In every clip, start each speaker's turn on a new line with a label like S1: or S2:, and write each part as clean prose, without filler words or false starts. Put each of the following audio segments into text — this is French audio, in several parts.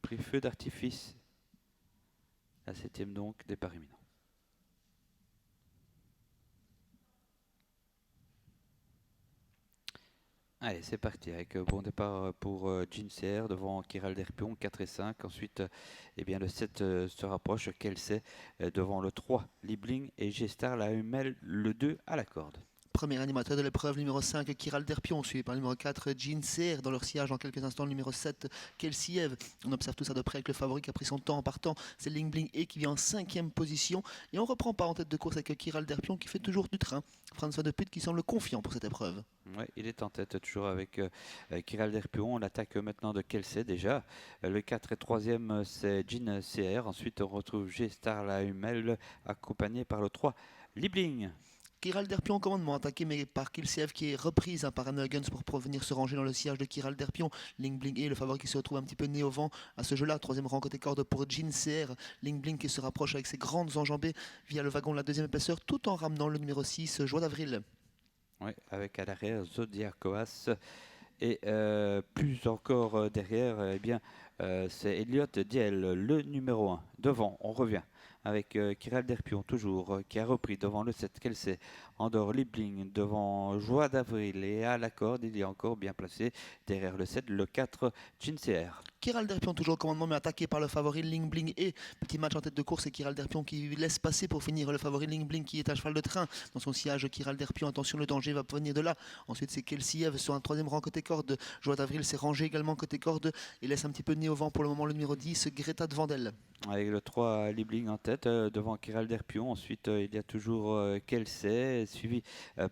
S1: prix Feu d'artifice. La 7e donc, départ imminent. Allez, c'est parti avec bon départ pour Gincer devant Kiral Derpion, 4 et 5. Ensuite, eh bien, le 7 se rapproche, Kelsey devant le 3, Libling et G-Star, la Hummel, le 2 à la corde.
S2: Premier animateur de l'épreuve, numéro 5, Kiral Derpion, suivi par le numéro 4, Gincer. Dans leur sillage, dans quelques instants, le numéro 7, Kelsiev. On observe tout ça de près avec le favori qui a pris son temps en partant. C'est Ling Bling et qui vient en 5e position. Et on reprend pas en tête de course avec Kiral Derpion qui fait toujours du train. François Deput qui semble confiant pour cette épreuve.
S1: Ouais, il est en tête toujours avec Kiral Derpion. On attaque maintenant de Kelsey déjà. Le 4 et 3e, c'est Gincer. Ensuite, on retrouve G-Star, la Hummel, accompagné par le 3, Libling.
S2: Kiral Derpion commandement attaqué mais par Kelsiev qui est reprise par Anne Huggins pour venir se ranger dans le sillage de Kiral Derpion. Ling Bling est le favori qui se retrouve un petit peu né au vent à ce jeu-là. 3e rang côté corde pour Gincer. Ling Bling qui se rapproche avec ses grandes enjambées via le wagon de la 2e épaisseur tout en ramenant le numéro 6, Joie d'Avril.
S1: Oui, avec à l'arrière Zodiacoas. Et plus encore derrière, eh bien, c'est Elliot Diel, le numéro 1. Devant, on revient avec Kiral Derpion, toujours, qui a repris devant le 7, Kelsey, Andorre Libling, devant Joie d'Avril et à la corde, il est encore bien placé derrière le 7, le 4, Gincer.
S2: Kiral Derpion toujours au commandement mais attaqué par le favori Ling Bling et petit match en tête de course et Kiral Derpion qui laisse passer pour finir le favori Ling Bling qui est à cheval de train dans son sillage. Kiral Derpion, attention, le danger va venir de là. Ensuite c'est Kelsiev sur un 3e rang côté corde. Joie d'Avril s'est rangé également côté corde et laisse un petit peu nez au vent pour le moment le numéro 10, Greta de Vandel.
S1: Avec le 3 Libling en tête devant Kiral Derpion. Ensuite il y a toujours Kelsey suivi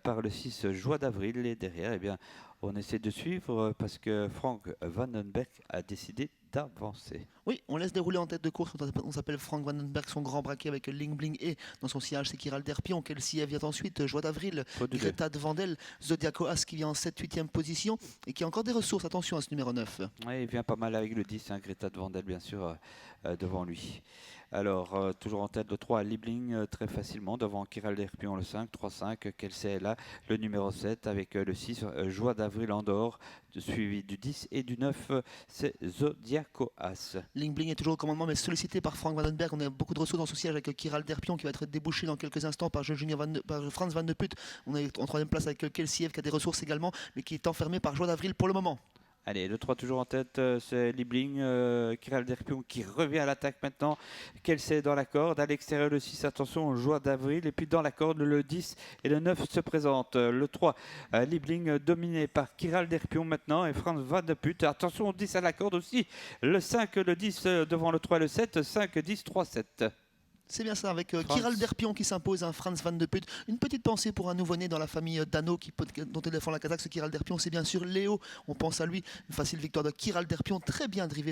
S1: par le 6 Joie d'Avril et derrière eh bien, on essaie de suivre parce que Frank Vandenberg a décidé d'avancer.
S2: Oui, on laisse dérouler en tête de course. On s'appelle Frank Vandenberg, son grand braquet avec Ling Bling et dans son sillage c'est Kiral Derpion. Kelsiev vient ensuite, Joie d'Avril, Greta de Vandel, Zodiaco As qui vient en 7-8e position et qui a encore des ressources. Attention à ce numéro 9.
S1: Oui, il vient pas mal avec le 10, hein, Greta de Vandel bien sûr devant lui. Alors, toujours en tête le 3, Libling très facilement devant Kiral Derpion le 5, 3-5, Kelsey est là, le numéro 7 avec le 6, Joie d'Avril Andorre, suivi du 10 et du 9, c'est Zodiaco As.
S2: Ling Bling est toujours au commandement mais sollicité par Frank Vandenberg. On a beaucoup de ressources dans ce siège avec Kiral Derpion qui va être débouché dans quelques instants par Franz Van de Put. On est en 3e place avec Kelsiev qui a des ressources également mais qui est enfermé par Joie d'Avril pour le moment.
S1: Allez, le 3 toujours en tête, c'est Libling, Kiral Derpion qui revient à l'attaque maintenant. Kelsey dans la corde, à l'extérieur le 6, attention, Joie d'Avril. Et puis dans la corde, le 10 et le 9 se présentent. Le 3, Libling dominé par Kiral Derpion maintenant et Franz Van de Put. Attention, au 10 à la corde aussi. Le 5, le 10 devant le 3 et le 7, 5, 10, 3, 7.
S2: C'est bien ça, avec Kiral Derpion qui s'impose, un Franz Van de Put. Une petite pensée pour un nouveau-né dans la famille Dano dont il défend la Kazakh, ce Kiral Derpion, c'est bien sûr Léo. On pense à lui. Une facile victoire de Kiral Derpion, très bien drivé.